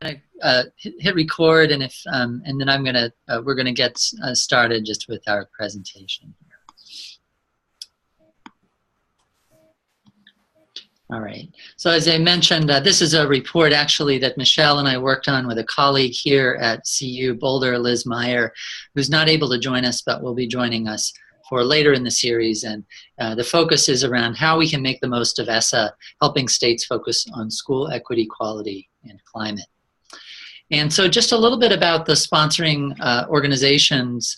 going to hit record, and if and then we're going to get started just with our presentation. All right. So as I mentioned, this is a report actually that Michelle and I worked on with a colleague here at CU Boulder, Liz Meyer, who's not able to join us, but will be joining us for later in the series. And the focus is around how we can make the most of ESSA, helping states focus on school equity, quality, and climate. And so just a little bit about the sponsoring organizations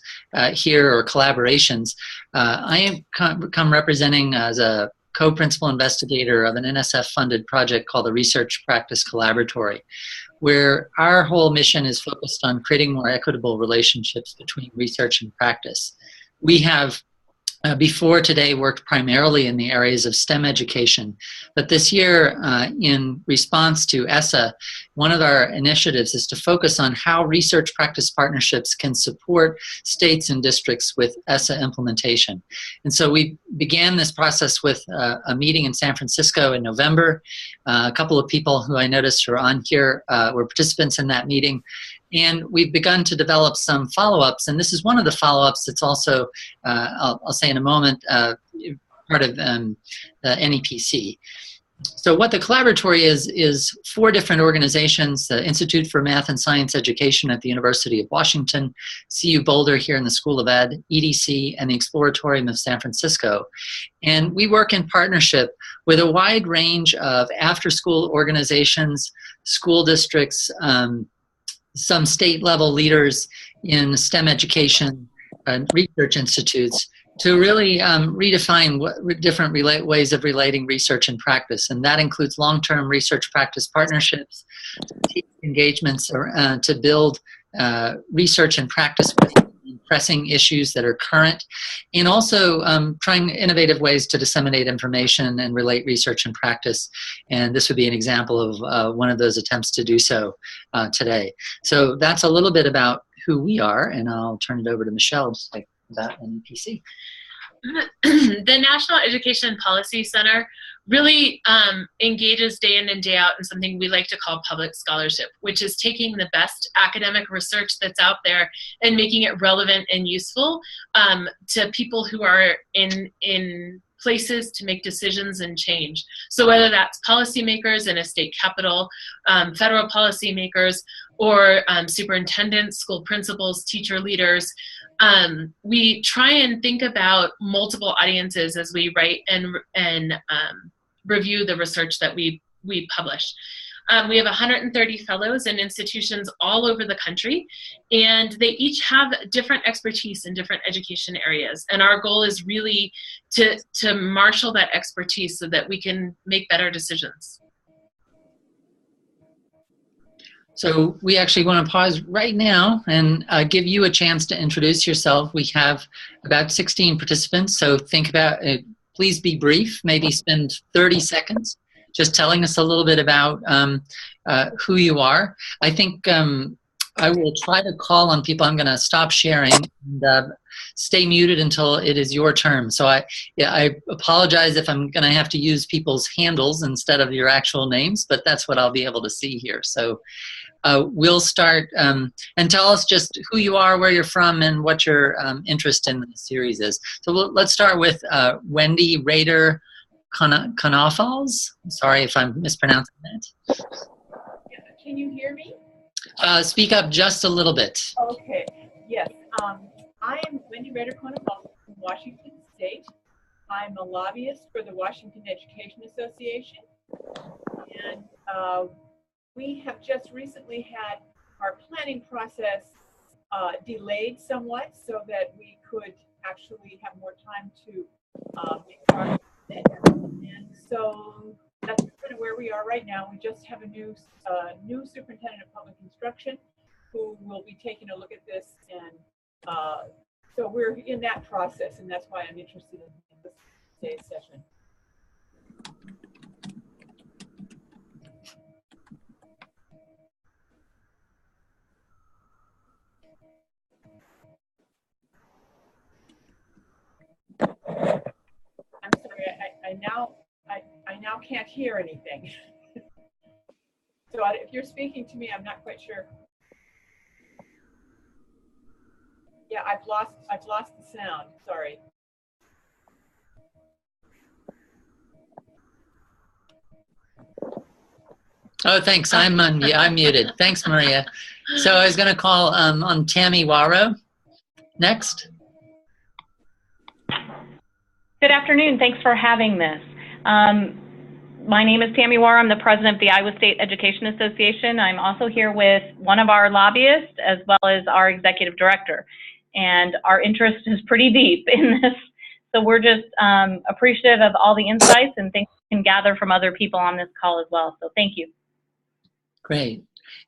here, or collaborations. I am come representing as a co-principal investigator of an NSF-funded project called the Research Practice Collaboratory, where our whole mission is focused on creating more equitable relationships between research and practice. We have before today worked primarily in the areas of STEM education, but this year in response to ESSA, one of our initiatives is to focus on how research practice partnerships can support states and districts with ESSA implementation. And so we began this process with a meeting in San Francisco in November. A couple of people who I noticed are on here were participants in that meeting. And we've begun to develop some follow-ups, and this is one of the follow-ups that's also, I'll say in a moment, part of the NEPC. So what the collaboratory is 4 different organizations: the Institute for Math and Science Education at the University of Washington, CU Boulder here in the School of Ed, EDC, and the Exploratorium of San Francisco. And we work in partnership with a wide range of after-school organizations, school districts, some state-level leaders in STEM education and research institutes to really redefine different ways of relating research and practice. And that includes long-term research practice partnerships, engagements to build research and practice with pressing issues that are current, and also trying innovative ways to disseminate information and relate research and practice. And this would be an example of one of those attempts to do so today. So that's a little bit about who we are, and I'll turn it over to Michelle to talk about NEPC. The National Education Policy Center really engages day in and day out in something we like to call public scholarship, which is taking the best academic research that's out there and making it relevant and useful to people who are in places to make decisions and change. So whether that's policymakers in a state capital, federal policymakers, or superintendents, school principals, teacher leaders, we try and think about multiple audiences as we write and review the research that we publish. We have 130 fellows in institutions all over the country, and they each have different expertise in different education areas. And our goal is really to marshal that expertise so that we can make better decisions. So we actually want to pause right now and give you a chance to introduce yourself. We have about 16 participants, so think about it. Please be brief, maybe spend 30 seconds just telling us a little bit about who you are. I think I will try to call on people. I'm going to stop sharing and stay muted until it is your turn. So I apologize if I'm going to have to use people's handles instead of your actual names, but that's what I'll be able to see here. So we'll start, and tell us just who you are, where you're from, and what your interest in the series is. So let's start with Wendy Rader Kanafals. Sorry if I'm mispronouncing that. Can you hear me? Speak up just a little bit. Okay, yes. I am Wendy Rader Kanafals from Washington State. I'm a lobbyist for the Washington Education Association. And we have just recently had our planning process delayed somewhat so that we could actually have more time to make progress. And so that's kind of where we are right now. We just have a new superintendent of public instruction who will be taking a look at this, and so we're in that process, and that's why I'm interested in this today's session. I'm sorry, I now can't hear anything. So if you're speaking to me, I'm not quite sure. Yeah, I've lost the sound. Sorry. Oh, thanks. I'm muted. Thanks, Maria. So I was going to call on Tammy Warrow next. Good afternoon. Thanks for having this. My name is Tammy Warrow. I'm the president of the Iowa State Education Association. I'm also here with one of our lobbyists as well as our executive director. And our interest is pretty deep in this. So we're just appreciative of all the insights and things we can gather from other people on this call as well. So thank you. Great.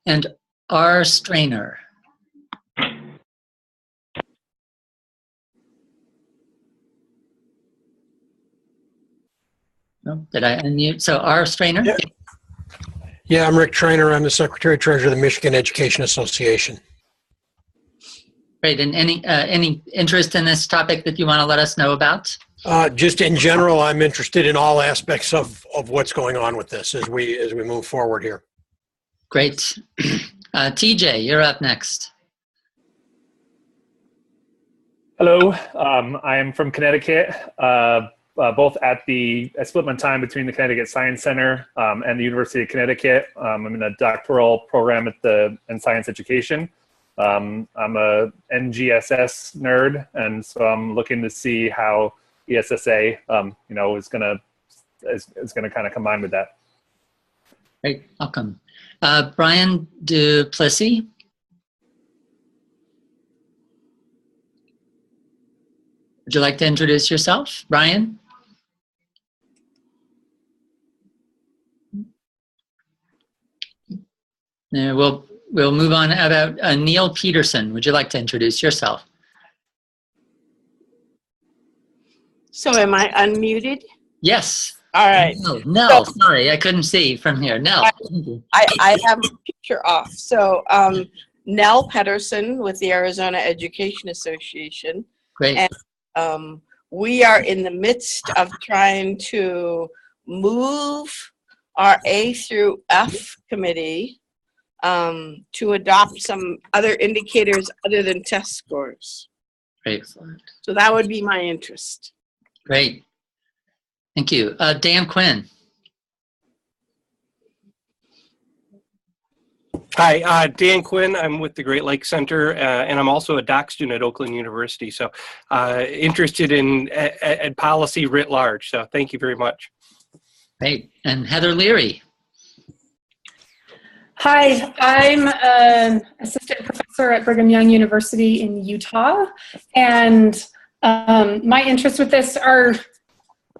And R. Strainer. Oh, did I unmute? So R. Strainer? Yeah. Yeah, I'm Rick Trainer. I'm the Secretary Treasurer of the Michigan Education Association. Great. And any interest in this topic that you want to let us know about? Just in general, I'm interested in all aspects of what's going on with this as we move forward here. Great. TJ, you're up next. Hello, I am from Connecticut. Both I split my time between the Connecticut Science Center and the University of Connecticut. I'm in a doctoral program in science education. I'm a NGSS nerd, and so I'm looking to see how ESSA, is gonna kind of combine with that. Great, welcome. Brian Duplessis. Would you like to introduce yourself, Brian? We'll move on about Neil Peterson. Would you like to introduce yourself? So am I unmuted? Yes. All right. Nell, sorry, I couldn't see from here. Nell. I have a picture off. So Nell Pedersen with the Arizona Education Association. Great. And we are in the midst of trying to move our A through F committee to adopt some other indicators other than test scores. Great. So that would be my interest. Great. Thank you. Dan Quinn. Hi, Dan Quinn. I'm with the Great Lakes Center, and I'm also a doc student at Oakland University. So interested in ed policy writ large. So thank you very much. Great. And Heather Leary. Hi, I'm an assistant professor at Brigham Young University in Utah. And my interests with this are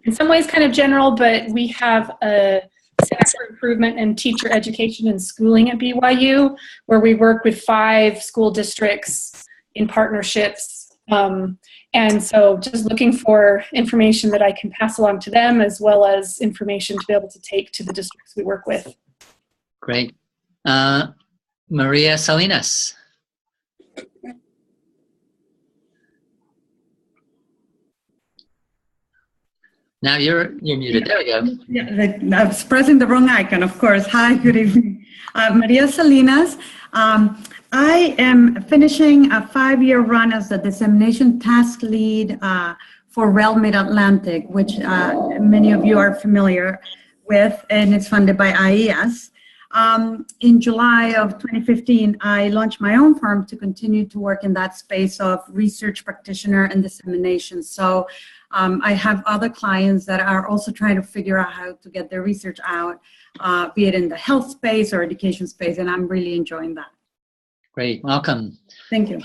in some ways kind of general, but we have a Center for Improvement in Teacher Education and Schooling at BYU, where we work with 5 school districts in partnerships. And so just looking for information that I can pass along to them, as well as information to be able to take to the districts we work with. Great. Maria Salinas. Now you're muted. There we go. Yeah, I was pressing the wrong icon, of course. Hi, good evening. Maria Salinas. I am finishing a 5-year run as the dissemination task lead for REL Mid-Atlantic, which many of you are familiar with, and it's funded by IES. In July of 2015, I launched my own firm to continue to work in that space of research practitioner and dissemination. So I have other clients that are also trying to figure out how to get their research out, be it in the health space or education space, and I'm really enjoying that. Great, welcome. Thank you.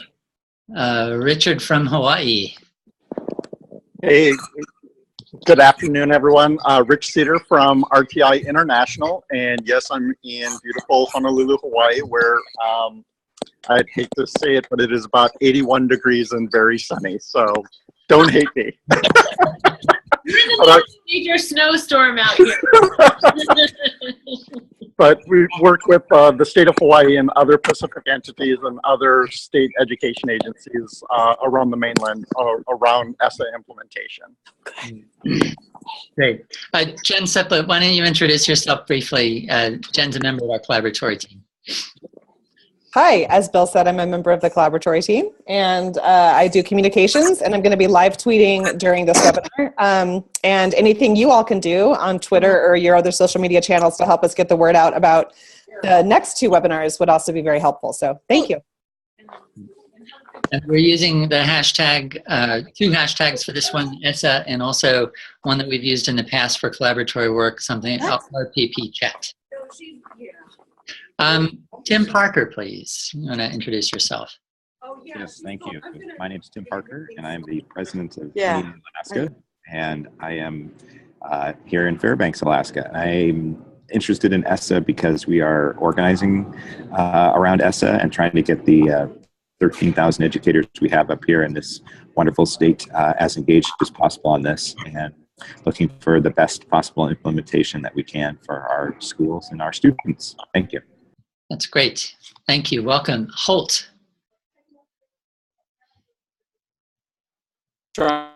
Richard from Hawaii. Hey, good afternoon, everyone. Rich Cedar from RTI International, and yes, I'm in beautiful Honolulu, Hawaii, where I'd hate to say it, but it is about 81 degrees and very sunny, so don't hate me. We're in the middle of a major snowstorm out here. But we work with the state of Hawaii and other Pacific entities and other state education agencies around the mainland around ESSA implementation. Great. Jen Seplet, why don't you introduce yourself briefly? Jen's a member of our collaboratory team. Hi, as Bill said, I'm a member of the collaboratory team, and I do communications, and I'm going to be live tweeting during this webinar. And anything you all can do on Twitter or your other social media channels to help us get the word out about the next 2 webinars would also be very helpful. So thank you. And we're using the hashtag, 2 hashtags for this one, ESSA, and also one that we've used in the past for collaboratory work, something RPP chat. Tim Parker, please. You want to introduce yourself? Yes, thank you. My name is Tim Parker, and I'm the president of Yeah. Alaska, and I am here in Fairbanks, Alaska. I'm interested in ESSA because we are organizing around ESSA and trying to get the 13,000 educators we have up here in this wonderful state as engaged as possible on this, and looking for the best possible implementation that we can for our schools and our students. Thank you. That's great. Thank you. Welcome. Holt. Sure.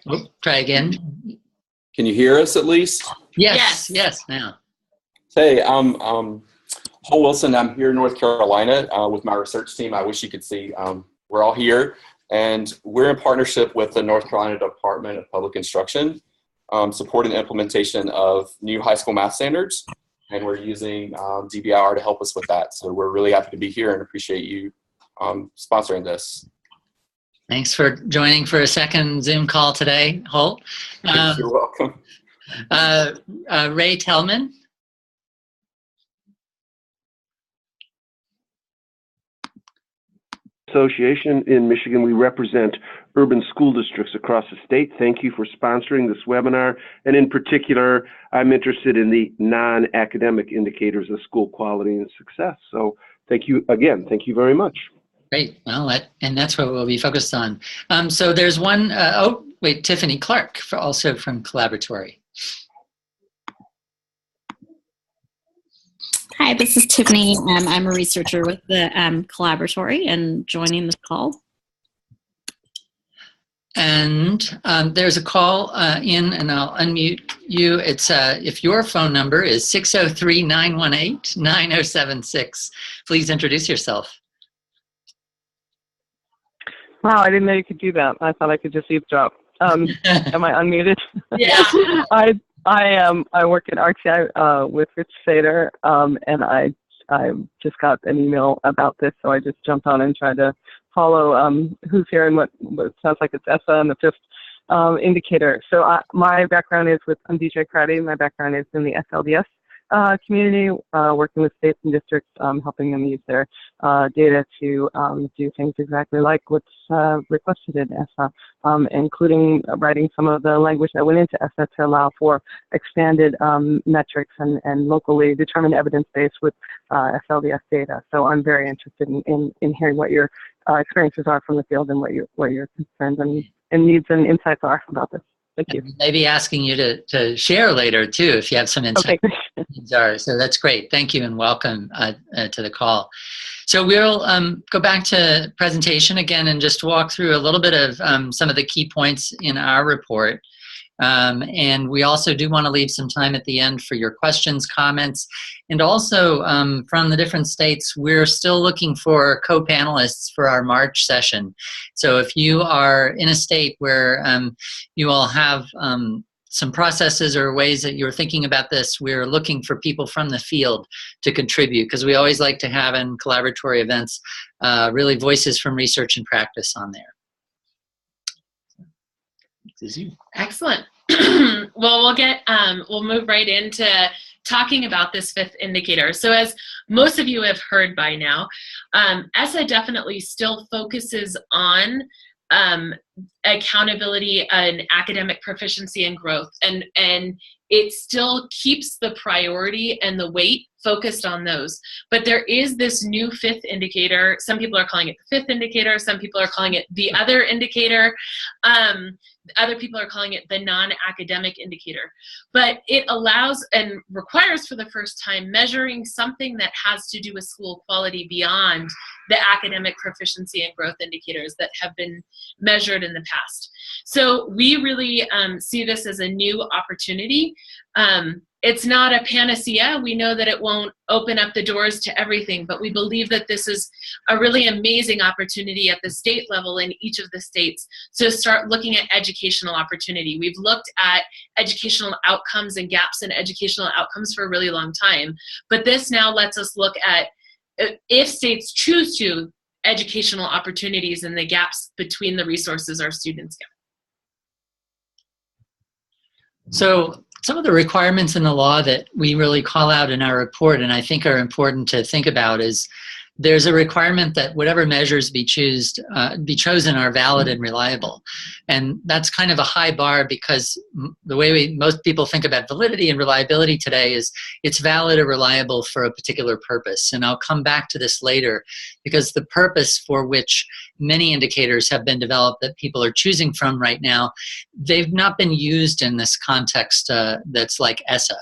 Oh, try again. Can you hear us at least? Yes. Yes. Now. Hey, I'm Hol Wilson. I'm here in North Carolina with my research team. I wish you could see. We're all here, and we're in partnership with the North Carolina Department of Public Instruction, supporting the implementation of new high school math standards, and we're using DBIR to help us with that. So we're really happy to be here and appreciate you sponsoring this. Thanks for joining for a second Zoom call today, Holt. You're welcome. Ray Tellman. Association in Michigan, we represent urban school districts across the state. Thank you for sponsoring this webinar. And in particular, I'm interested in the non-academic indicators of school quality and success. So thank you again. Thank you very much. Great. Well, and that's what we'll be focused on. So there's one, Tiffany Clark, also from Collaboratory. Hi, this is Tiffany. I'm a researcher with the Collaboratory and joining this call. And there's a call in, and I'll unmute you. It's if your phone number is 603-918-9076, please introduce yourself. Wow, I didn't know you could do that. I thought I could just eavesdrop. Am I unmuted? Yeah. I work at RTI with Rich Sader, and I just got an email about this, so I just jumped on and tried to follow who's here and what sounds like it's ESSA and the 5th indicator. So my background is with, I'm DJ Crowdy. My background is in the SLDS community, working with states and districts, helping them use their data to do things exactly like what's requested in ESSA, including writing some of the language that went into ESSA to allow for expanded metrics and locally determined evidence base with SLDS data. So I'm very interested in hearing what your experiences are from the field and what your concerns and needs and insights are about this. Thank you. Maybe asking you to share later too, if you have some insight. Okay. So that's great. Thank you and welcome to the call. So we'll go back to presentation again and just walk through a little bit of some of the key points in our report. And we also do want to leave some time at the end for your questions, comments, and also from the different states, we're still looking for co-panelists for our March session. So if you are in a state where you all have some processes or ways that you're thinking about this, we're looking for people from the field to contribute, because we always like to have in collaboratory events really voices from research and practice on there. Excellent. Well, we'll move right into talking about this 5th indicator. So as most of you have heard by now, ESSA definitely still focuses on accountability and academic proficiency and growth. And it still keeps the priority and the weight focused on those. But there is this new fifth indicator. Some people are calling it the fifth indicator. Some people are calling it the other indicator. Other people are calling it the non-academic indicator. But it allows and requires for the first time measuring something that has to do with school quality beyond the academic proficiency and growth indicators that have been measured in the past. So we really see this as a new opportunity. It's not a panacea. We know that it won't open up the doors to everything, but we believe that this is a really amazing opportunity at the state level in each of the states to start looking at educational opportunity. We've looked at educational outcomes and gaps in educational outcomes for a really long time, but this now lets us look at, if states choose to, educational opportunities and the gaps between the resources our students get. So some of the requirements in the law that we really call out in our report and I think are important to think about is there's a requirement that whatever measures be chosen are valid and reliable. And that's kind of a high bar because the way most people think about validity and reliability today is it's valid or reliable for a particular purpose. And I'll come back to this later because the purpose for which many indicators have been developed that people are choosing from right now, they've not been used in this context that's like ESSA.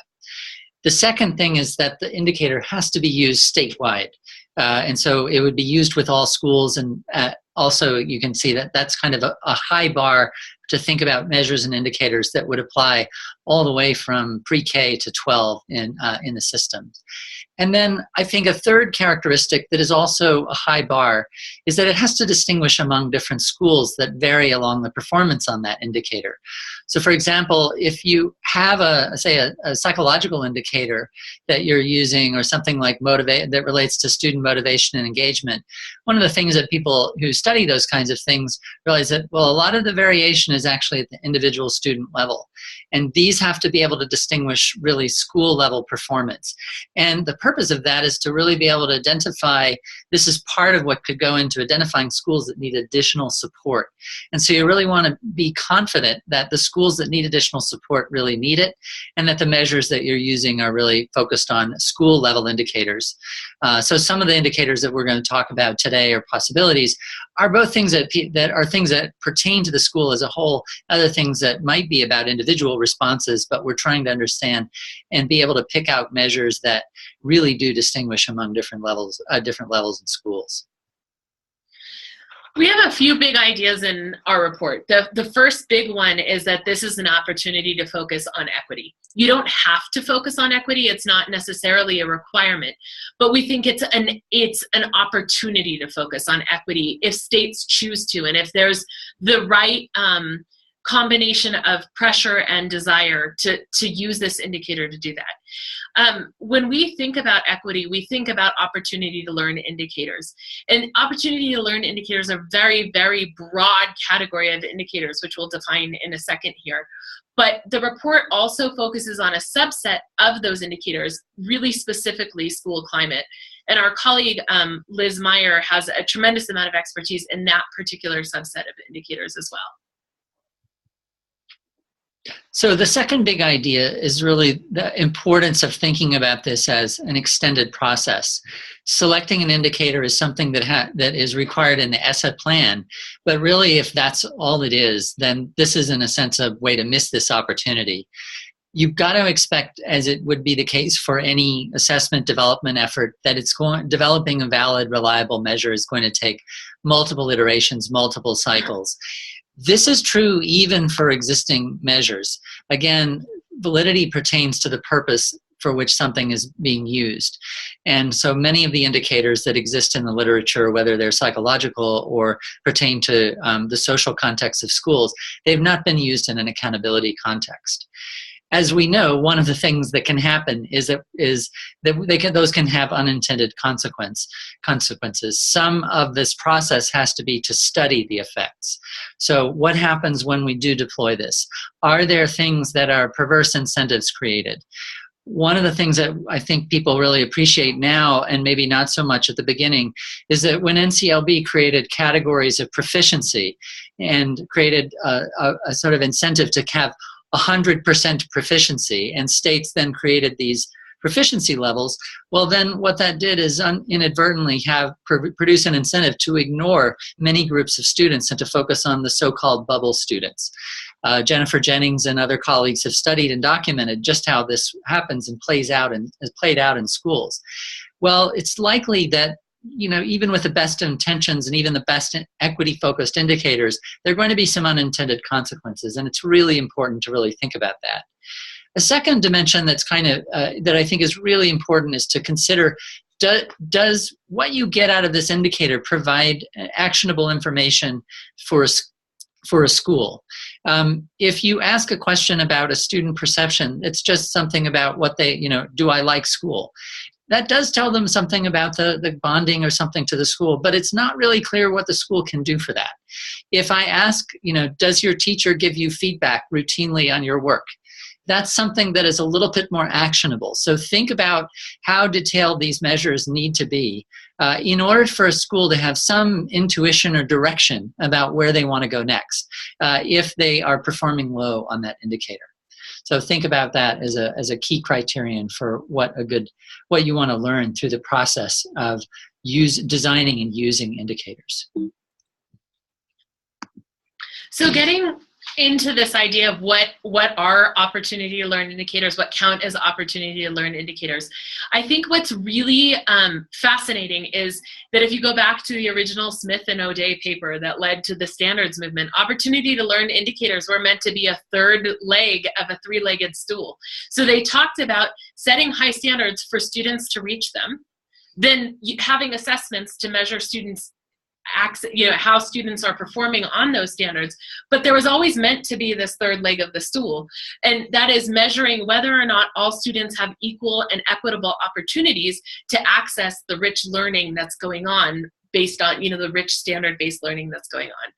The second thing is that the indicator has to be used statewide. And so it would be used with all schools, and also you can see that that's kind of a high bar to think about measures and indicators that would apply all the way from pre-K to 12 in the system. And then I think a third characteristic that is also a high bar is that it has to distinguish among different schools that vary along the performance on that indicator. So for example, if you have a psychological indicator that you're using or something like that relates to student motivation and engagement, one of the things that people who study those kinds of things realize that, well, a lot of the variation is actually at the individual student level. And these have to be able to distinguish really school level performance. And the purpose of that is to really be able to identify, this is part of what could go into identifying schools that need additional support. And so you really want to be confident that the schools that need additional support really need it, and that the measures that you're using are really focused on school level indicators. So some of the indicators that we're going to talk about today or possibilities are both things that pertain to the school as a whole, other things that might be about individual responses, but we're trying to understand and be able to pick out measures that really do distinguish among different levels in schools. We have a few big ideas in our report. The first big one is that this is an opportunity to focus on equity. You don't have to focus on equity. It's not necessarily a requirement, but we think it's an opportunity to focus on equity if states choose to, and if there's the right combination of pressure and desire to use this indicator to do that. When we think about equity, we think about opportunity to learn indicators. And opportunity to learn indicators are a very, very broad category of indicators, which we'll define in a second here. But the report also focuses on a subset of those indicators, really specifically school climate. And our colleague, Liz Meyer, has a tremendous amount of expertise in that particular subset of indicators as well. So the second big idea is really the importance of thinking about this as an extended process. Selecting an indicator is something that is required in the ESSA plan, but really if that's all it is, then this is in a sense a way to miss this opportunity. You've got to expect, as it would be the case for any assessment development effort, that developing a valid, reliable measure is going to take multiple iterations, multiple cycles. This is true even for existing measures. Again, validity pertains to the purpose for which something is being used. And so many of the indicators that exist in the literature, whether they're psychological or pertain to the social context of schools, they've not been used in an accountability context. As we know, one of the things that can happen is that those can have unintended consequences. Some of this process has to be to study the effects. So what happens when we do deploy this? Are there things that are perverse incentives created? One of the things that I think people really appreciate now, and maybe not so much at the beginning, is that when NCLB created categories of proficiency and created a sort of incentive to have 100% proficiency, and states then created these proficiency levels, well, then what that did is inadvertently produce an incentive to ignore many groups of students and to focus on the so-called bubble students. Jennifer Jennings and other colleagues have studied and documented just how this happens and plays out and is played out in schools. Well, it's likely that, you know, even with the best intentions and even the best equity-focused indicators, there are going to be some unintended consequences, and it's really important to really think about that. A second dimension that's kind of, that I think is really important is to consider, does what you get out of this indicator provide actionable information for a school? If you ask a question about a student perception, it's just something about what they, you know, do I like school? That does tell them something about the bonding or something to the school, but it's not really clear what the school can do for that. If I ask, you know, does your teacher give you feedback routinely on your work? That's something that is a little bit more actionable. So think about how detailed these measures need to be in order for a school to have some intuition or direction about where they want to go next if they are performing low on that indicator. So think about that as a key criterion for what you want to learn through the process of designing and using indicators. So getting into this idea of what are opportunity to learn indicators, what count as opportunity to learn indicators. I think what's really fascinating is that if you go back to the original Smith and O'Day paper that led to the standards movement, opportunity to learn indicators were meant to be a third leg of a three-legged stool. So they talked about setting high standards for students to reach them, then having assessments to measure students' how students are performing on those standards, but there was always meant to be this third leg of the stool, and that is measuring whether or not all students have equal and equitable opportunities to access the rich learning that's going on based on, you know, the rich standard-based learning that's going on.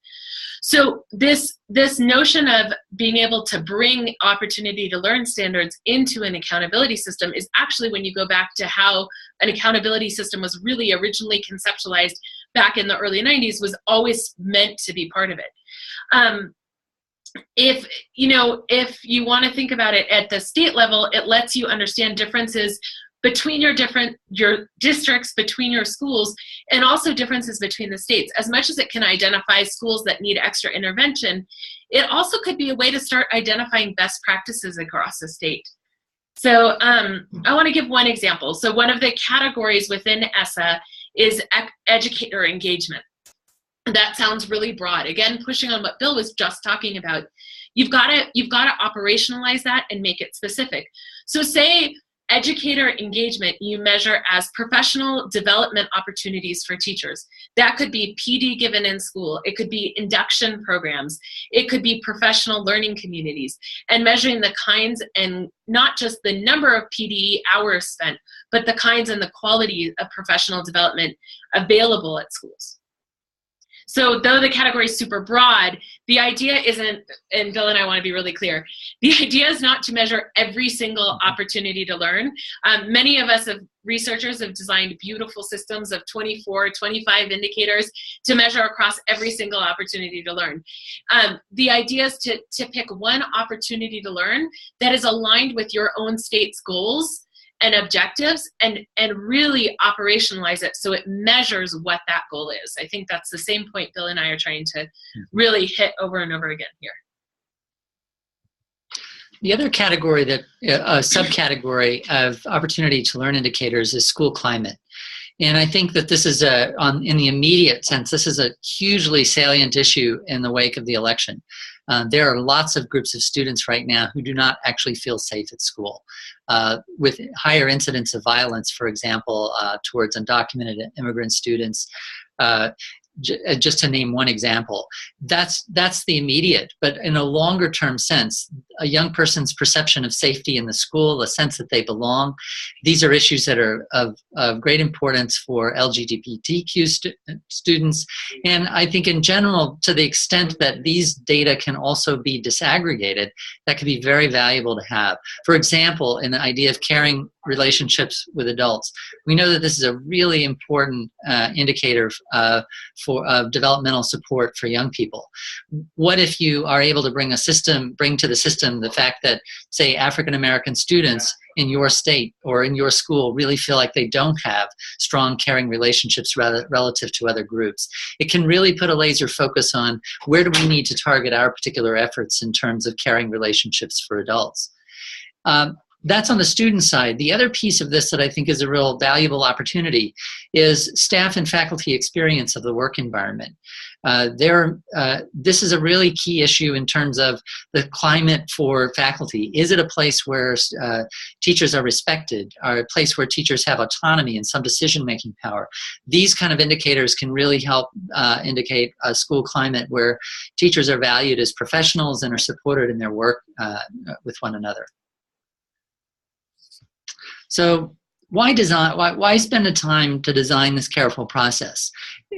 So this notion of being able to bring opportunity to learn standards into an accountability system is actually, when you go back to how an accountability system was really originally conceptualized back in the early 90s, was always meant to be part of it. If you want to think about it at the state level, it lets you understand differences between your districts, between your schools, and also differences between the states. As much as it can identify schools that need extra intervention, it also could be a way to start identifying best practices across the state. So I want to give one example. So one of the categories within ESSA is educator engagement. That sounds really broad. Again, pushing on what Bill was just talking about. You've got to operationalize that and make it specific. So say educator engagement you measure as professional development opportunities for teachers. That could be PD given in school. It could be induction programs. It could be professional learning communities, and measuring the kinds, and not just the number of PD hours spent, but the kinds and the quality of professional development available at schools. So though the category is super broad, the idea isn't, and Bill and I want to be really clear, the idea is not to measure every single opportunity to learn. Many of us researchers have designed beautiful systems of 24, 25 indicators to measure across every single opportunity to learn. The idea is to pick one opportunity to learn that is aligned with your own state's goals and objectives, and really operationalize it so it measures what that goal is. I think that's the same point Bill and I are trying to really hit over and over again here. The other category, a subcategory of opportunity to learn indicators, is school climate. And I think that this is in the immediate sense, this is a hugely salient issue in the wake of the election. There are lots of groups of students right now who do not actually feel safe at school, with higher incidence of violence, for example, towards undocumented immigrant students. Just to name one example, that's the immediate. But in a longer term sense, a young person's perception of safety in the school, a sense that they belong, these are issues that are of great importance for LGBTQ students. And I think in general, to the extent that these data can also be disaggregated, that could be very valuable to have. For example, in the idea of caring relationships with adults, we know that this is a really important indicator of developmental support for young people? What if you are able to bring to the system the fact that, say, African American students in your state or in your school really feel like they don't have strong, caring relationships relative to other groups? It can really put a laser focus on where do we need to target our particular efforts in terms of caring relationships for adults. That's on the student side. The other piece of this that I think is a real valuable opportunity is staff and faculty experience of the work environment. This is a really key issue in terms of the climate for faculty. Is it a place where teachers are respected? Or a place where teachers have autonomy and some decision-making power? These kind of indicators can really help indicate a school climate where teachers are valued as professionals and are supported in their work with one another. So why spend the time to design this careful process?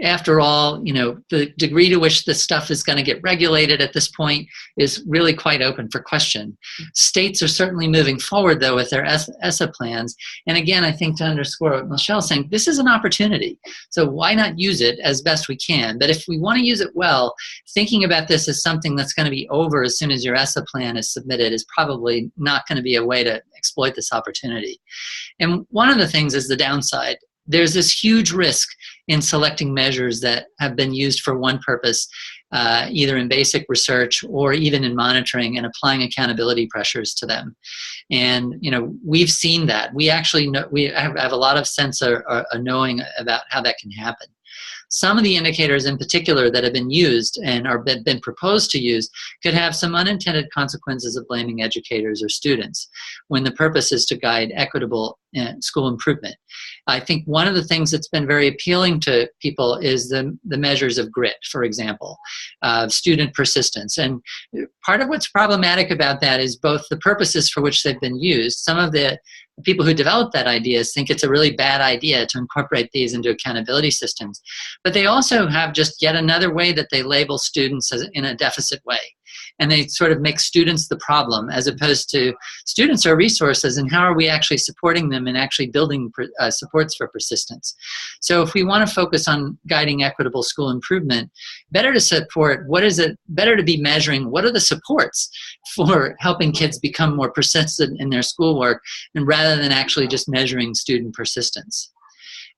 After all, the degree to which this stuff is going to get regulated at this point is really quite open for question. States are certainly moving forward, though, with their ESSA plans. And again, I think to underscore what Michelle's saying, this is an opportunity. So why not use it as best we can? But if we want to use it well, thinking about this as something that's going to be over as soon as your ESSA plan is submitted is probably not going to be a way to exploit this opportunity. And one of the things is the downside. There's this huge risk in selecting measures that have been used for one purpose, either in basic research or even in monitoring, and applying accountability pressures to them. And we've seen that. We actually know, we have a lot of sense or knowing about how that can happen. Some of the indicators in particular that have been used and are been proposed to use could have some unintended consequences of blaming educators or students when the purpose is to guide equitable school improvement. I think one of the things that's been very appealing to people is the measures of grit, for example, student persistence. And part of what's problematic about that is both the purposes for which they've been used. Some of the people who developed that idea think it's a really bad idea to incorporate these into accountability systems. But they also have just yet another way that they label students as in a deficit way. And they sort of make students the problem, as opposed to students are resources, and how are we actually supporting them and actually building supports for persistence. So if we want to focus on guiding equitable school improvement, better to support, better to be measuring what are the supports for helping kids become more persistent in their schoolwork, and rather than actually just measuring student persistence.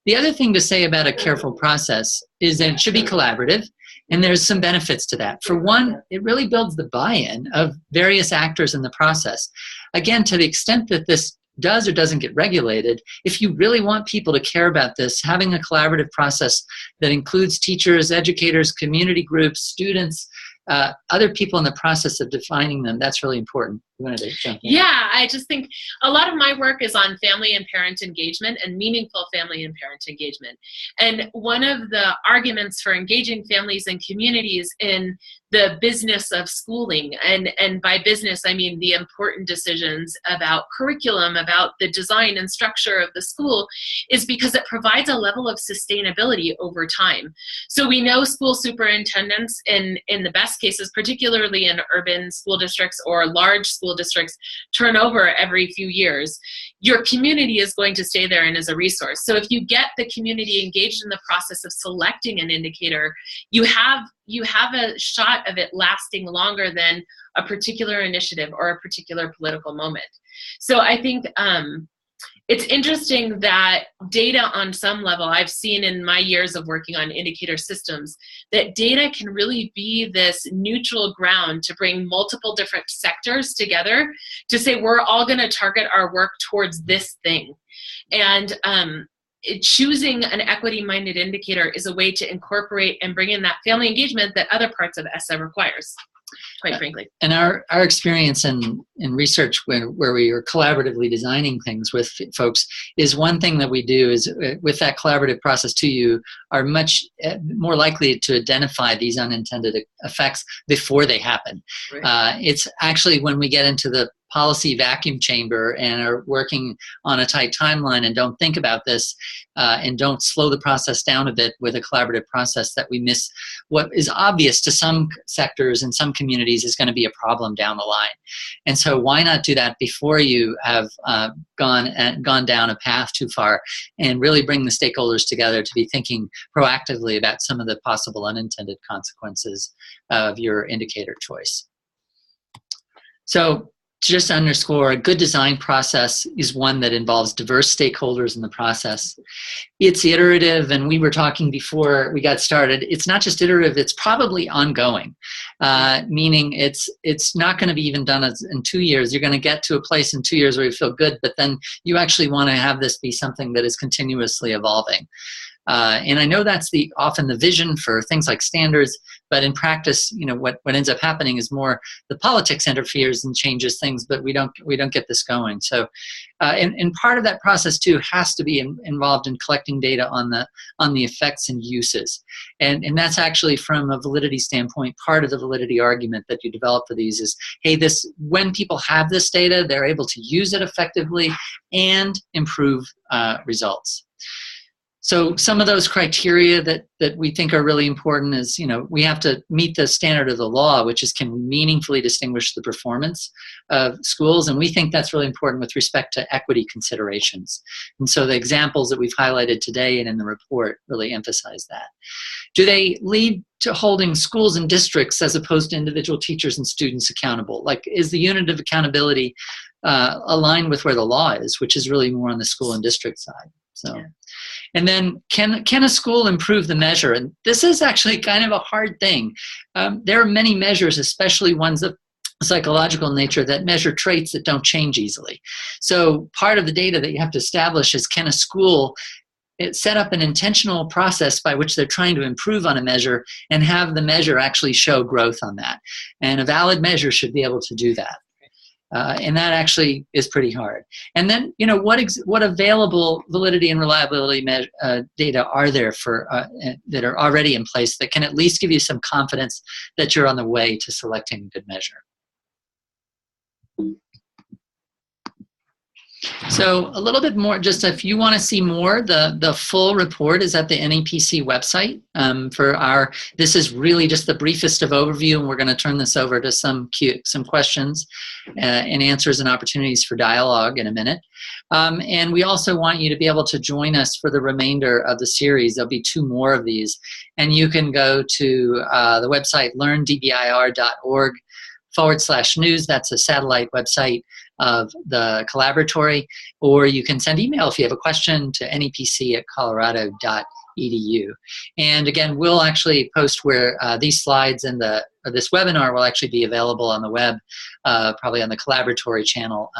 The other thing to say about a careful process is that it should be collaborative. And there's some benefits to that. For one, it really builds the buy-in of various actors in the process. Again, to the extent that this does or doesn't get regulated, if you really want people to care about this, having a collaborative process that includes teachers, educators, community groups, students, other people in the process of defining them, that's really important. You wanted to jump in? Yeah, I just think a lot of my work is on family and parent engagement and meaningful family and parent engagement. And one of the arguments for engaging families and communities in the business of schooling, and by business I mean the important decisions about curriculum, about the design and structure of the school, is because it provides a level of sustainability over time. So we know school superintendents in the best cases, particularly in urban school districts or large school districts, turn over every few years. Your community is going to stay there and is a resource. So if you get the community engaged in the process of selecting an indicator, you have a shot of it lasting longer than a particular initiative or a particular political moment. So I think it's interesting that data on some level, I've seen in my years of working on indicator systems, that data can really be this neutral ground to bring multiple different sectors together to say we're all going to target our work towards this thing. And choosing an equity-minded indicator is a way to incorporate and bring in that family engagement that other parts of ESSA requires, quite frankly. And our experience in research where we are collaboratively designing things with folks is one thing that we do is with that collaborative process too, you are much more likely to identify these unintended effects before they happen. Right. It's actually when we get into the policy vacuum chamber and are working on a tight timeline and don't think about this and don't slow the process down a bit with a collaborative process, that we miss what is obvious to some sectors and some communities is going to be a problem down the line. And so why not do that before you have gone down a path too far, and really bring the stakeholders together to be thinking proactively about some of the possible unintended consequences of your indicator choice. So just to underscore, a good design process is one that involves diverse stakeholders in the process. It's iterative, and we were talking before we got started, it's not just iterative, it's probably ongoing, meaning it's not going to be even done in 2 years. You're going to get to a place in 2 years where you feel good, but then you actually want to have this be something that is continuously evolving. And I know that's often the vision for things like standards, but in practice, what ends up happening is more the politics interferes and changes things, but we don't get this going. So, and part of that process too has to be involved in collecting data on the effects and uses, and that's actually, from a validity standpoint, part of the validity argument that you develop for these is, hey, when people have this data, they're able to use it effectively and improve results. So some of those criteria that we think are really important is, we have to meet the standard of the law, which is, can we meaningfully distinguish the performance of schools? And we think that's really important with respect to equity considerations. And so the examples that we've highlighted today and in the report really emphasize that. Do they lead to holding schools and districts as opposed to individual teachers and students accountable? Like, is the unit of accountability aligned with where the law is, which is really more on the school and district side? So. Yeah. And then, can a school improve the measure? And this is actually kind of a hard thing. There are many measures, especially ones of psychological nature, that measure traits that don't change easily. So part of the data that you have to establish is, can a school set up an intentional process by which they're trying to improve on a measure and have the measure actually show growth on that? And a valid measure should be able to do that. And that actually is pretty hard. And then, what available validity and reliability data are there for that are already in place that can at least give you some confidence that you're on the way to selecting a good measure? So a little bit more, just if you want to see more, the full report is at the NEPC website. This is really just the briefest of overview, and we're going to turn this over to some questions and answers and opportunities for dialogue in a minute. And we also want you to be able to join us for the remainder of the series. There'll be 2 more of these, and you can go to the website learndbir.org/news. That's a satellite website of the collaboratory, or you can send email if you have a question to nepc@colorado.edu. And again, we'll actually post where these slides and this webinar will actually be available on the web, probably on the collaboratory channel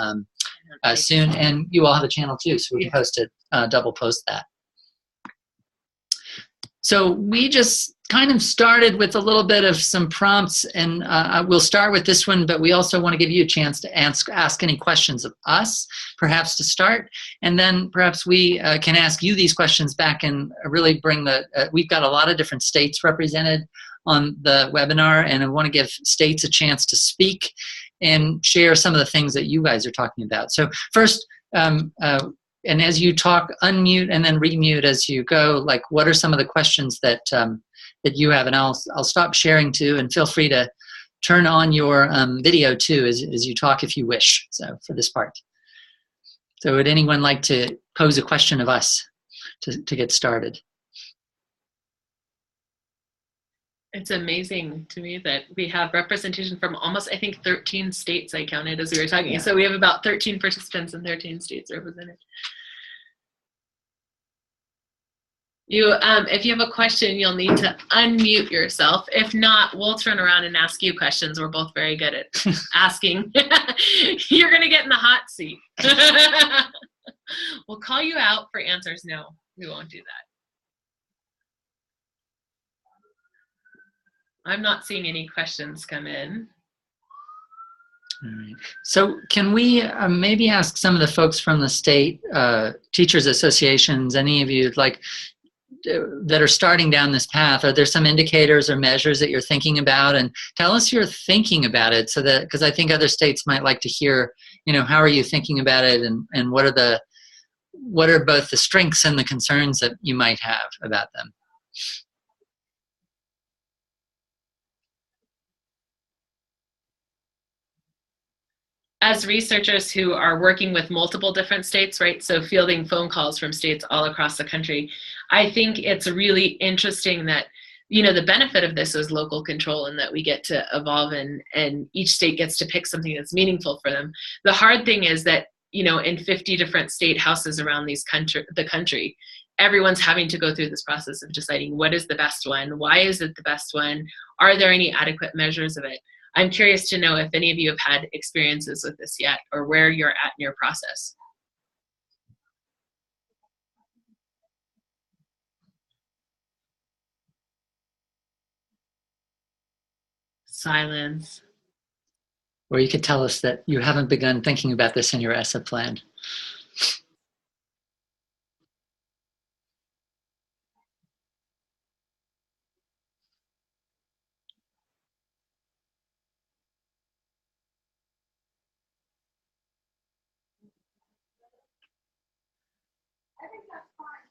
soon. And you all have a channel too, so we can post it, double post that. So we just kind of started with a little bit of some prompts, and we'll start with this one, but we also want to give you a chance to ask any questions of us, perhaps to start, and then perhaps we can ask you these questions back and really bring we've got a lot of different states represented on the webinar, and I want to give states a chance to speak and share some of the things that you guys are talking about. So first, and as you talk, unmute and then remute as you go. Like, what are some of the questions that you have? And I'll stop sharing too, and feel free to turn on your video too as you talk if you wish. So for this part. So would anyone like to pose a question of us to get started? It's amazing to me that we have representation from almost, I think, 13 states I counted as we were talking. Yeah. So we have about 13 participants in 13 states represented. If you have a question, you'll need to unmute yourself. If not, we'll turn around and ask you questions. We're both very good at asking. You're going to get in the hot seat. We'll call you out for answers. No, we won't do that. I'm not seeing any questions come in. All right. So can we maybe ask some of the folks from the state teachers associations, any of you, like, that are starting down this path, are there some indicators or measures that you're thinking about? And tell us your thinking about it, so that, because I think other states might like to hear, how are you thinking about it, and what are both the strengths and the concerns that you might have about them? As researchers who are working with multiple different states, right, so fielding phone calls from states all across the country, I think it's really interesting that, the benefit of this is local control, and that we get to evolve, and each state gets to pick something that's meaningful for them. The hard thing is that, in 50 different state houses around the country, everyone's having to go through this process of deciding what is the best one, why is it the best one, are there any adequate measures of it? I'm curious to know if any of you have had experiences with this yet, or where you're at in your process. Silence. Or you could tell us that you haven't begun thinking about this in your ESSA plan.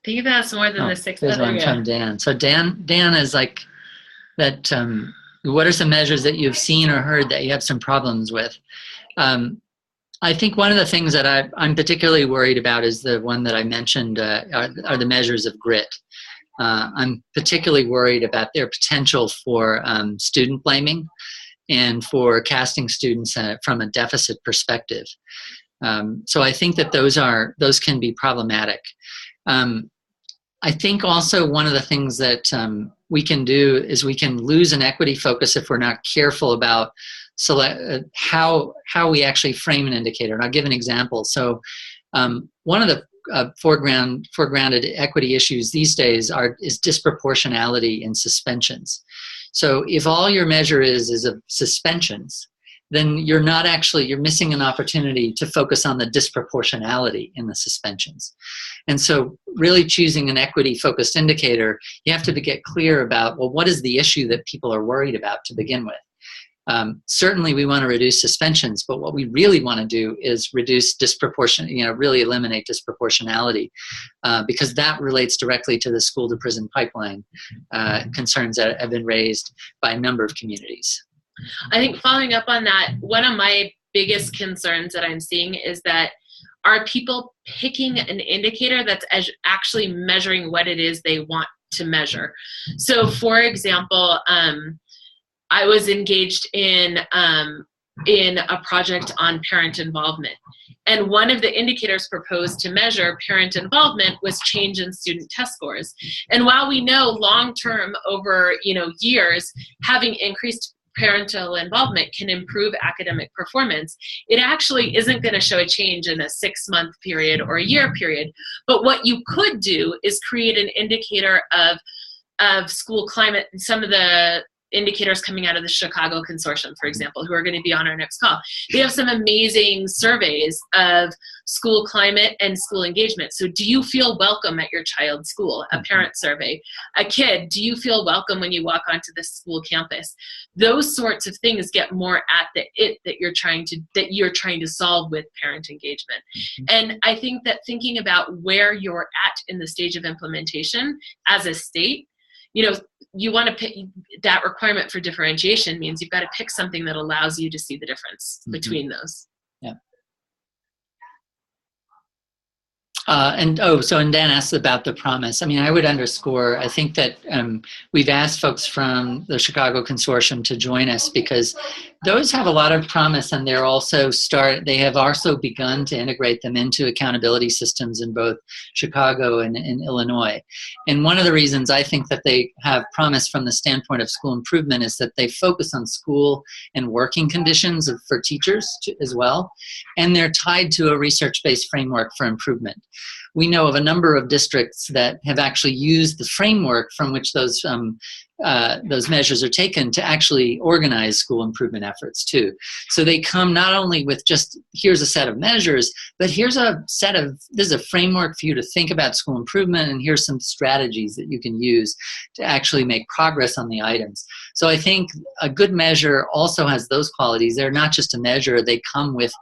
I think that's more than the 6. There's one from Dan. So Dan is like that. What are some measures that you've seen or heard that you have some problems with? I think one of the things that I'm particularly worried about is the one that I mentioned, are the measures of grit. I'm particularly worried about their potential for student blaming and for casting students from a deficit perspective. So I think that those can be problematic. I think also one of the things that we can do is we can lose an equity focus if we're not careful about how we actually frame an indicator. And I'll give an example. So one of the foregrounded equity issues these days is disproportionality in suspensions. So if all your measure is of suspensions, then you're missing an opportunity to focus on the disproportionality in the suspensions. And so really choosing an equity-focused indicator, you have to get clear about, well, what is the issue that people are worried about to begin with? Certainly we want to reduce suspensions, but what we really want to do is reduce really eliminate disproportionality, because that relates directly to the school-to-prison pipeline concerns that have been raised by a number of communities. I think following up on that, one of my biggest concerns that I'm seeing is that are people picking an indicator that's actually measuring what it is they want to measure? So for example, I was engaged in a project on parent involvement. And one of the indicators proposed to measure parent involvement was change in student test scores. And while we know long-term over years, having increased parental involvement can improve academic performance, it actually isn't going to show a change in a 6-month period or a year period. But what you could do is create an indicator of school climate. Some of the indicators coming out of the Chicago Consortium, for example, who are going to be on our next call. They have some amazing surveys of school climate and school engagement. So do you feel welcome at your child's school? A parent survey. A kid, do you feel welcome when you walk onto the school campus? Those sorts of things get more at that you're trying to solve with parent engagement. And I think that thinking about where you're at in the stage of implementation as a state, you want to pick that requirement for differentiation means you've got to pick something that allows you to see the difference between those. Yeah. And Dan asked about the promise. I mean, I would underscore, I think that we've asked folks from the Chicago Consortium to join us because those have a lot of promise, and they have also begun to integrate them into accountability systems in both Chicago and in Illinois. And one of the reasons I think that they have promise from the standpoint of school improvement is that they focus on school and working conditions for teachers as well, and they're tied to a research-based framework for improvement. We know of a number of districts that have actually used the framework from which those those measures are taken to actually organize school improvement efforts too. So they come not only with just, here's a set of measures, but here's a set of, this is a framework for you to think about school improvement, and here's some strategies that you can use to actually make progress on the items. So I think a good measure also has those qualities. They're not just a measure, they come with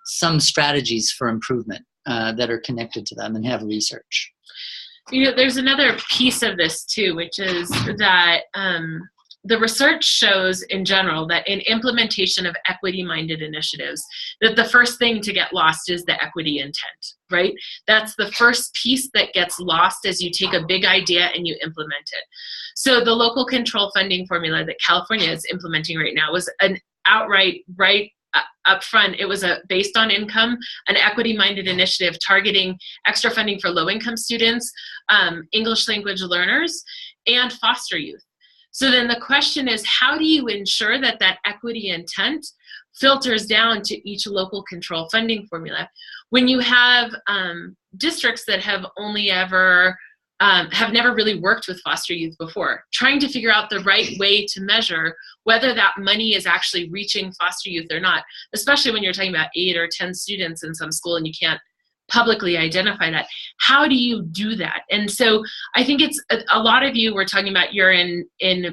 some strategies for improvement that are connected to them and have research. You know, there's another piece of this too, which is that the research shows in general that in implementation of equity-minded initiatives, that the first thing to get lost is the equity intent, right? That's the first piece that gets lost as you take a big idea and you implement it. So the local control funding formula that California is implementing right now was an outright up front, it was based on income, an equity-minded initiative targeting extra funding for low-income students, English language learners, and foster youth. So then the question is, how do you ensure that that equity intent filters down to each local control funding formula? When you have districts that have only ever have never really worked with foster youth before, trying to figure out the right way to measure whether that money is actually reaching foster youth or not, especially when you're talking about 8 or 10 students in some school and you can't publicly identify that. How do you do that? And so I think it's a lot of you were talking about you're in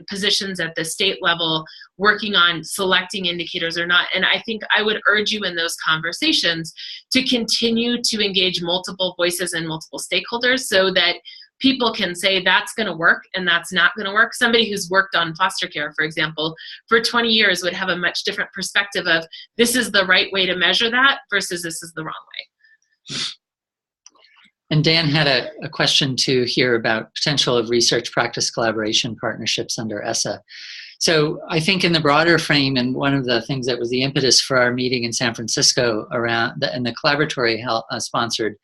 positions at the state level working on selecting indicators or not. And I think I would urge you in those conversations to continue to engage multiple voices and multiple stakeholders so that people can say that's going to work and that's not going to work. Somebody who's worked on foster care, for example, for 20 years would have a much different perspective of this is the right way to measure that versus this is the wrong way. And Dan had a question too here about potential of research practice collaboration partnerships under ESSA. So I think in the broader frame, and one of the things that was the impetus for our meeting in San Francisco around and the collaboratory sponsored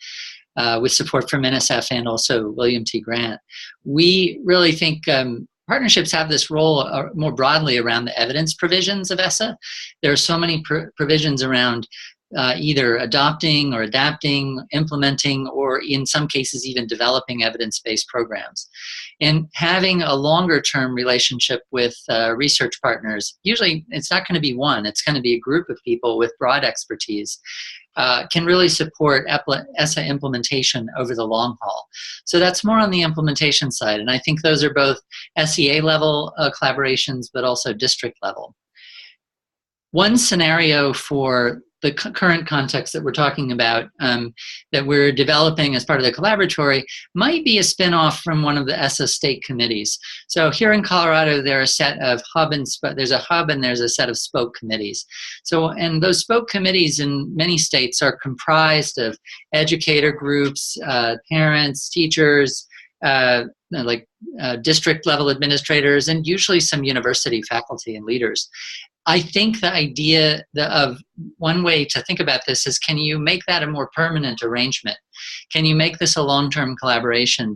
with support from NSF and also William T. Grant, we really think partnerships have this role more broadly around the evidence provisions of ESSA. There are so many provisions around either adopting or adapting, implementing, or in some cases even developing evidence-based programs. And having a longer-term relationship with research partners, usually it's not going to be one, it's going to be a group of people with broad expertise, can really support ESSA implementation over the long haul. So that's more on the implementation side, and I think those are both SEA level collaborations, but also district level. One scenario for the current context that we're talking about that we're developing as part of the collaboratory might be a spin-off from one of the ESSA state committees. So here in Colorado, there are a set of there's a hub and there's a set of spoke committees. So, and those spoke committees in many states are comprised of educator groups, parents, teachers, district level administrators, and usually some university faculty and leaders. I think the idea of one way to think about this is, can you make that a more permanent arrangement? Can you make this a long-term collaboration?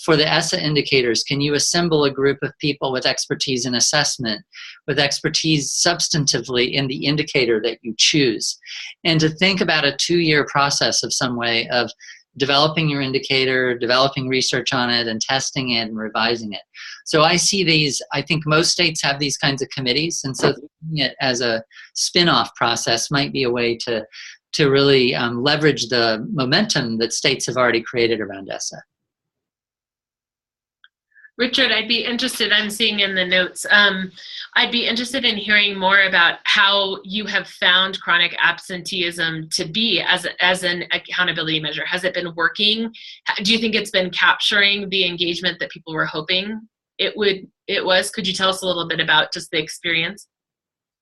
For the ESSA indicators, can you assemble a group of people with expertise in assessment, with expertise substantively in the indicator that you choose? And to think about a 2-year process of some way of developing your indicator, developing research on it, and testing it and revising it. So I see these, I think most states have these kinds of committees, and so thinking it as a spin-off process might be a way to really leverage the momentum that states have already created around ESSA. Richard, I'd be interested, I'm seeing in the notes, I'd be interested in hearing more about how you have found chronic absenteeism to be as an accountability measure. Has it been working? Do you think it's been capturing the engagement that people were hoping it was? Could you tell us a little bit about just the experience?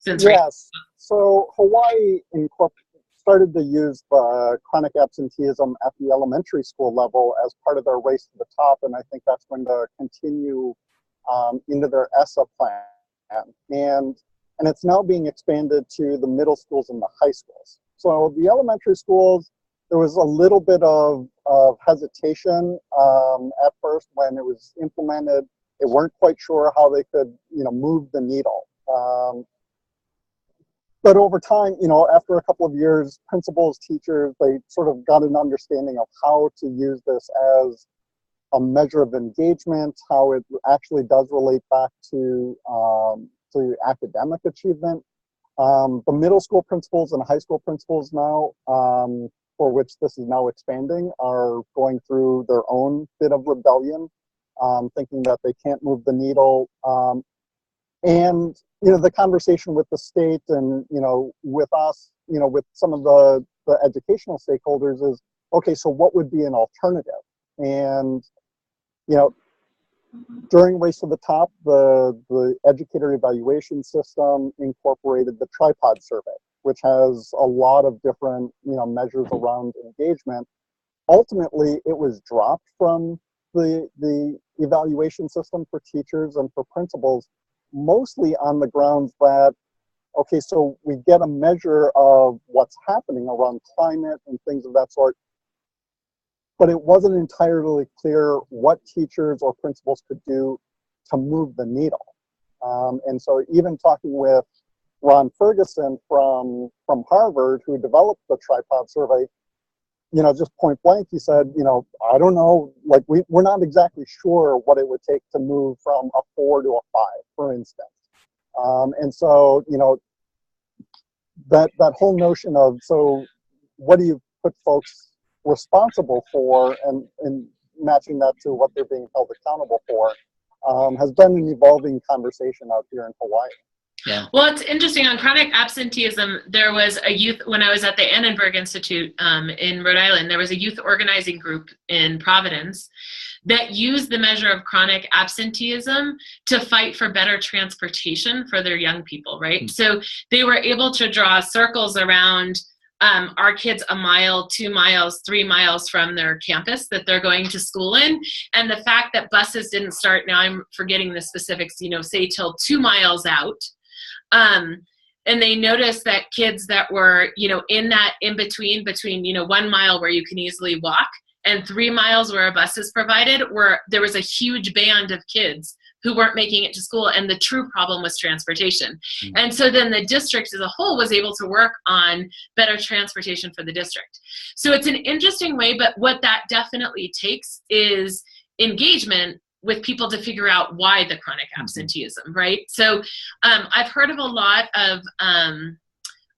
Yes. So Hawaii started to use chronic absenteeism at the elementary school level as part of their race to the top, and I think that's going to continue into their ESSA plan. And it's now being expanded to the middle schools and the high schools. So the elementary schools, there was a little bit of hesitation at first when it was implemented. They weren't quite sure how they could, move the needle. But over time, after a couple of years, principals, teachers, they sort of got an understanding of how to use this as a measure of engagement, how it actually does relate back to academic achievement. The middle school principals and high school principals now, for which this is now expanding, are going through their own bit of rebellion, thinking that they can't move the needle. And, the conversation with the state and, with us, with some of the educational stakeholders is, okay, so what would be an alternative? And, during Race to the Top, the educator evaluation system incorporated the tripod survey, which has a lot of different, measures around engagement. Ultimately, it was dropped from the evaluation system for teachers and for principals, mostly on the grounds that, okay, so we get a measure of what's happening around climate and things of that sort, but it wasn't entirely clear what teachers or principals could do to move the needle. And so even talking with Ron Ferguson from Harvard, who developed the tripod survey, just point blank, he said, I don't know, like we're not exactly sure what it would take to move from a 4 to a 5, for instance. And so, that whole notion of, so what do you put folks responsible for and matching that to what they're being held accountable for has been an evolving conversation out here in Hawaii. Yeah. Well, it's interesting. On chronic absenteeism, there was a youth, when I was at the Annenberg Institute in Rhode Island, there was a youth organizing group in Providence that used the measure of chronic absenteeism to fight for better transportation for their young people, right? Mm-hmm. So they were able to draw circles around our kids a mile, 2 miles, 3 miles from their campus that they're going to school in. And the fact that buses didn't start, now I'm forgetting the specifics, say till 2 miles out. And they noticed that kids that were, in that between 1 mile where you can easily walk and 3 miles where a bus is provided, there was a huge band of kids who weren't making it to school, and the true problem was transportation. Mm-hmm. And so then the district as a whole was able to work on better transportation for the district. So it's an interesting way, but what that definitely takes is engagement with people to figure out why the chronic absenteeism, right? So I've heard of a lot of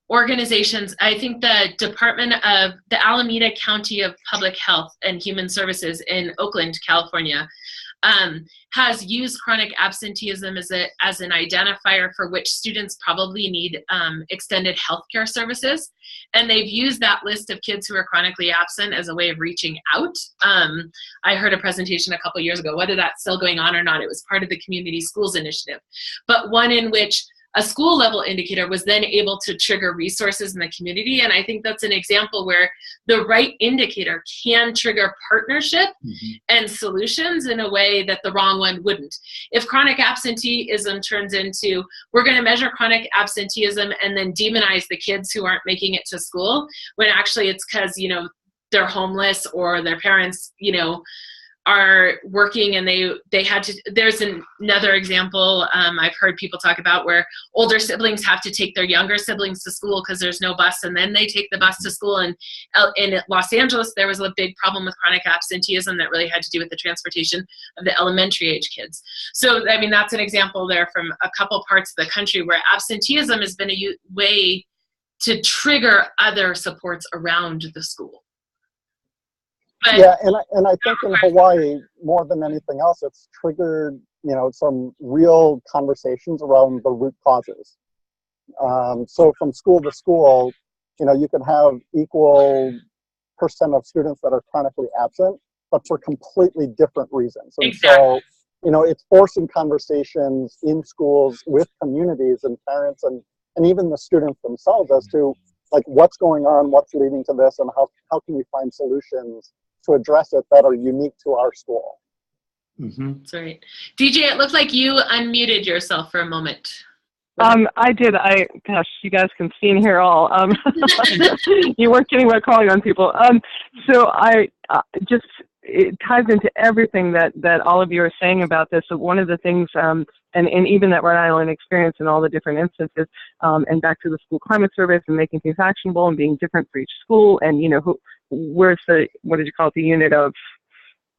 organizations. I think the Alameda County of Public Health and Human Services in Oakland, California, has used chronic absenteeism as an identifier for which students probably need extended healthcare services. And they've used that list of kids who are chronically absent as a way of reaching out. I heard a presentation a couple years ago, whether that's still going on or not, it was part of the Community Schools Initiative, but one in which a school level indicator was then able to trigger resources in the community. And I think that's an example where the right indicator can trigger partnership and solutions in a way that the wrong one wouldn't. If chronic absenteeism turns into, we're going to measure chronic absenteeism and then demonize the kids who aren't making it to school, when actually it's because, they're homeless or their parents, are working and they had to, there's another example I've heard people talk about where older siblings have to take their younger siblings to school because there's no bus, and then they take the bus to school. And in Los Angeles, there was a big problem with chronic absenteeism that really had to do with the transportation of the elementary age kids. So, that's an example there from a couple parts of the country where absenteeism has been a way to trigger other supports around the school. Yeah, and I think in Hawaii, more than anything else, it's triggered, some real conversations around the root causes. So from school to school, you could have equal % of students that are chronically absent, but for completely different reasons. And exactly. So, it's forcing conversations in schools with communities and parents and even the students themselves as to, like, what's going on, what's leading to this, and how can we find solutions to address it that are unique to our school. Mm-hmm. That's right. DJ, it looked like you unmuted yourself for a moment. I did. Gosh, you guys can see and hear all. You weren't kidding about calling on people. So I it ties into everything that all of you are saying about this. So one of the things, and even that Rhode Island experience in all the different instances, and back to the school climate service and making things actionable and being different for each school, and where's what did you call it, the unit of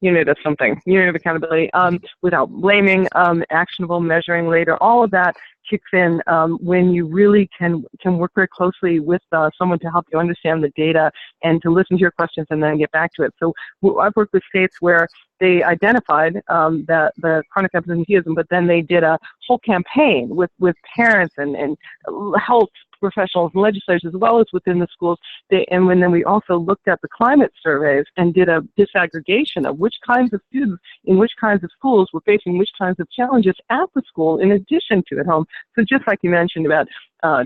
unit of something, unit of accountability, without blaming, actionable, measuring later. All of that kicks in when you really can work very closely with someone to help you understand the data and to listen to your questions and then get back to it. So I've worked with states where they identified the chronic absenteeism, but then they did a whole campaign with parents and health professionals and legislators as well as within the schools. And then we also looked at the climate surveys and did a disaggregation of which kinds of students in which kinds of schools were facing which kinds of challenges at the school in addition to at home. So just like you mentioned about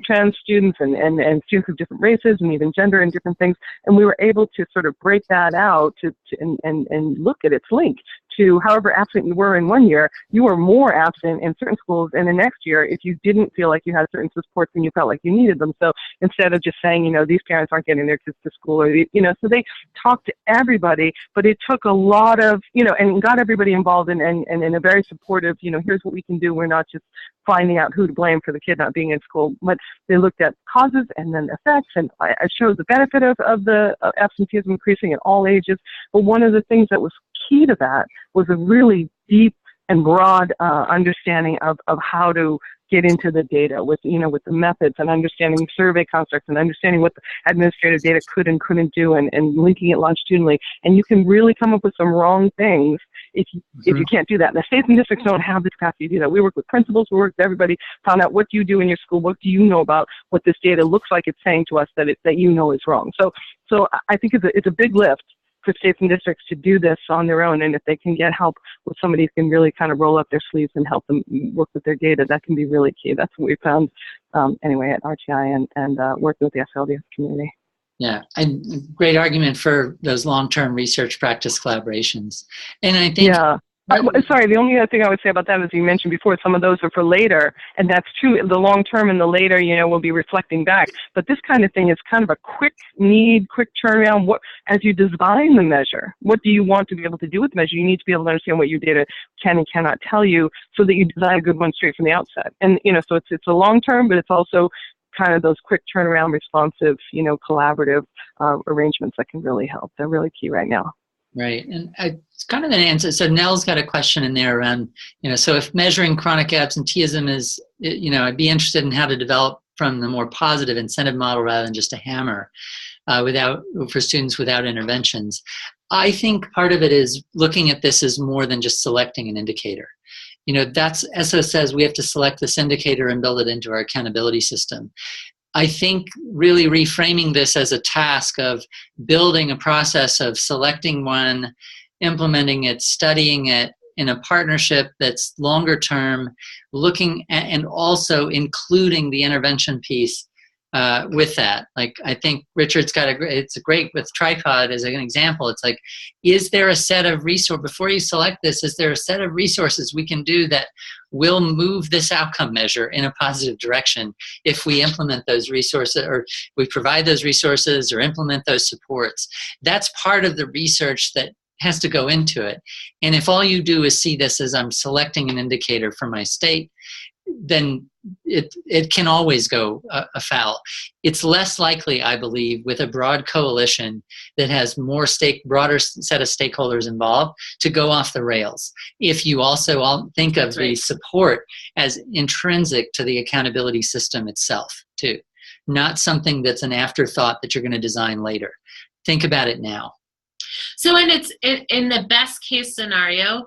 trans students and students of different races and even gender and different things, and we were able to sort of break that out and look at its link to however absent you were in one year, you were more absent in certain schools in the next year if you didn't feel like you had certain supports and you felt like you needed them. So instead of just saying, these parents aren't getting their kids to school, or, so they talked to everybody, but it took a lot of, and got everybody involved and in a very supportive, here's what we can do. We're not just finding out who to blame for the kid not being in school, but they looked at causes and then effects, and I showed the benefit of the absenteeism increasing at all ages. But one of the things that was key to that was a really deep and broad understanding of how to get into the data with the methods and understanding survey constructs and understanding what the administrative data could and couldn't do and linking it longitudinally. And you can really come up with some wrong things if you can't do that. And the states and districts don't have the capacity to do that. We work with principals, we work with everybody, found out what do you do in your school, what do you know about what this data looks like it's saying to us that is wrong. So I think it's a big lift for states and districts to do this on their own, and if they can get help with somebody who can really kind of roll up their sleeves and help them work with their data, that can be really key. That's what we found anyway at RTI and working with the SLDS community. Yeah, and great argument for those long-term research practice collaborations. And I think... Yeah. Sorry, the only other thing I would say about that is you mentioned before, some of those are for later, and that's true. The long term and the later, we'll be reflecting back. But this kind of thing is kind of a quick turnaround. As you design the measure, what do you want to be able to do with the measure? You need to be able to understand what your data can and cannot tell you so that you design a good one straight from the outset. And, so it's a long term, but it's also kind of those quick turnaround, responsive, collaborative arrangements that can really help. They're really key right now. Right, and it's kind of an answer. So Nell's got a question in there around, so if measuring chronic absenteeism is, I'd be interested in how to develop from the more positive incentive model rather than just a hammer for students without interventions. I think part of it is looking at this as more than just selecting an indicator. That's, ESSA says we have to select this indicator and build it into our accountability system. I think really reframing this as a task of building a process of selecting one, implementing it, studying it in a partnership that's longer term, looking at, and also including the intervention piece with that. Like, I think Richard's got it's great with Tripod as an example. It's like, is there a set of resources, before you select this, is there a set of resources we can do that will move this outcome measure in a positive direction if we implement those resources, or we provide those resources or implement those supports? That's part of the research that has to go into it. And if all you do is see this as I'm selecting an indicator for my state, then it can always go afoul. It's less likely, I believe, with a broad coalition that has broader set of stakeholders involved, to go off the rails. If you also all think of the support as intrinsic to the accountability system itself, too, not something that's an afterthought that you're going to design later. Think about it now. So, and it's in the best case scenario,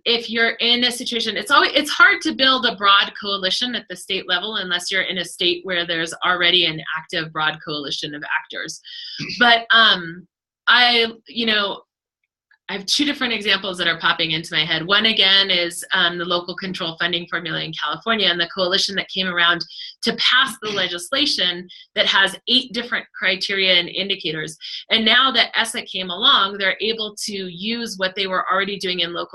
if you're in a situation, it's hard to build a broad coalition at the state level unless you're in a state where there's already an active broad coalition of actors. But I have two different examples that are popping into my head. One, again, is the local control funding formula in California and the coalition that came around to pass the legislation that has 8 different criteria and indicators. And now that ESSA came along, they're able to use what they were already doing in the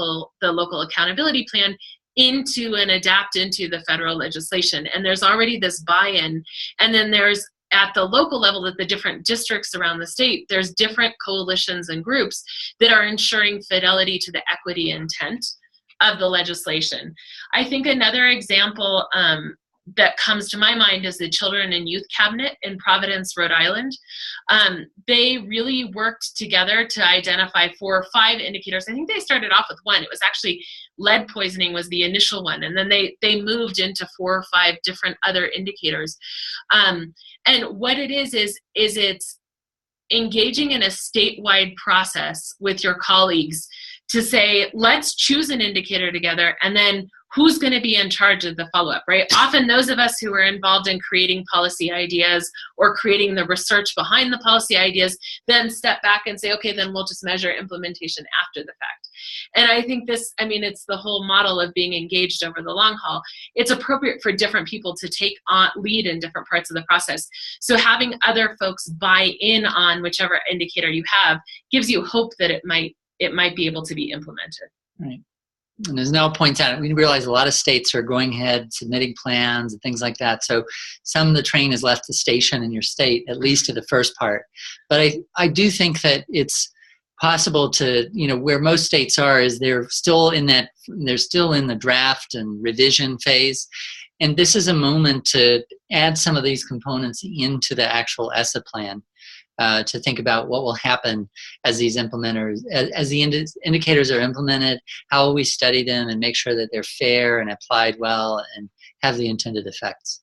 local accountability plan into and adapt into the federal legislation. And there's already this buy-in. And then there's, at the local level, at the different districts around the state, there's different coalitions and groups that are ensuring fidelity to the equity intent of the legislation. I think another example that comes to my mind is the Children and Youth Cabinet in Providence, Rhode Island. They really worked together to identify 4 or 5 indicators. I think they started off with 1. It was actually lead poisoning was the initial one, and then they moved into 4 or 5 different other indicators. And what it is it's engaging in a statewide process with your colleagues to say, let's choose an indicator together, and then who's going to be in charge of the follow-up, right? Often those of us who are involved in creating policy ideas or creating the research behind the policy ideas then step back and say, okay, then we'll just measure implementation after the fact. And I think this, I mean, it's the whole model of being engaged over the long haul. It's appropriate for different people to take on lead in different parts of the process. So having other folks buy in on whichever indicator you have gives you hope that it might be able to be implemented. Right. And as Nell points out, we realize a lot of states are going ahead, submitting plans and things like that. So some of the train has left the station in your state, at least to the first part. But I do think that it's possible to, where most states are is they're still in the draft and revision phase. And this is a moment to add some of these components into the actual ESSA plan. To think about what will happen as these indicators are implemented, how will we study them and make sure that they're fair and applied well and have the intended effects.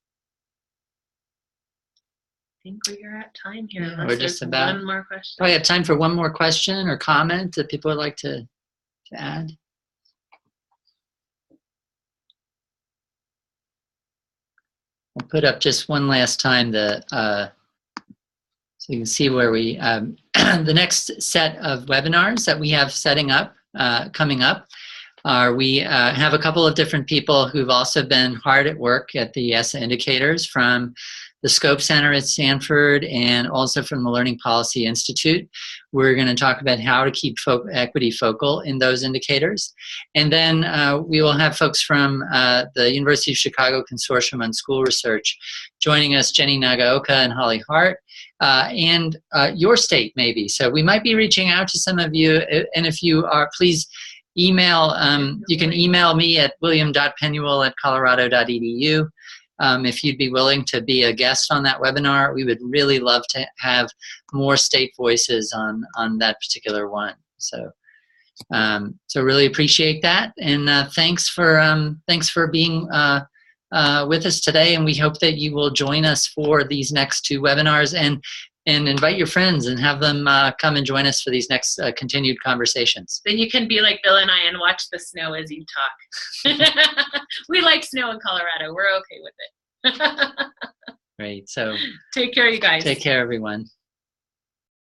I think we're at time here. Yeah, we're just about one more question. Probably have time for one more question or comment that people would like to add. I'll put up just one last time so you can see where we, the next set of webinars that we have coming up are we have a couple of different people who've also been hard at work at the ESSA indicators from the Scope Center at Stanford and also from the Learning Policy Institute. We're going to talk about how to keep equity focal in those indicators. And then we will have folks from the University of Chicago Consortium on School Research joining us, Jenny Nagaoka and Holly Hart. And your state maybe. So we might be reaching out to some of you, and if you are, please email, you can email me at william.penuel@colorado.edu. If you'd be willing to be a guest on that webinar, we would really love to have more state voices on that particular one. So really appreciate that, and thanks for being with us today, and we hope that you will join us for these next 2 webinars and invite your friends and have them come and join us for these next continued conversations. Then you can be like Bill and I and watch the snow as you talk. We like snow in Colorado. We're okay with it. Great. So take care, you guys. Take care, everyone.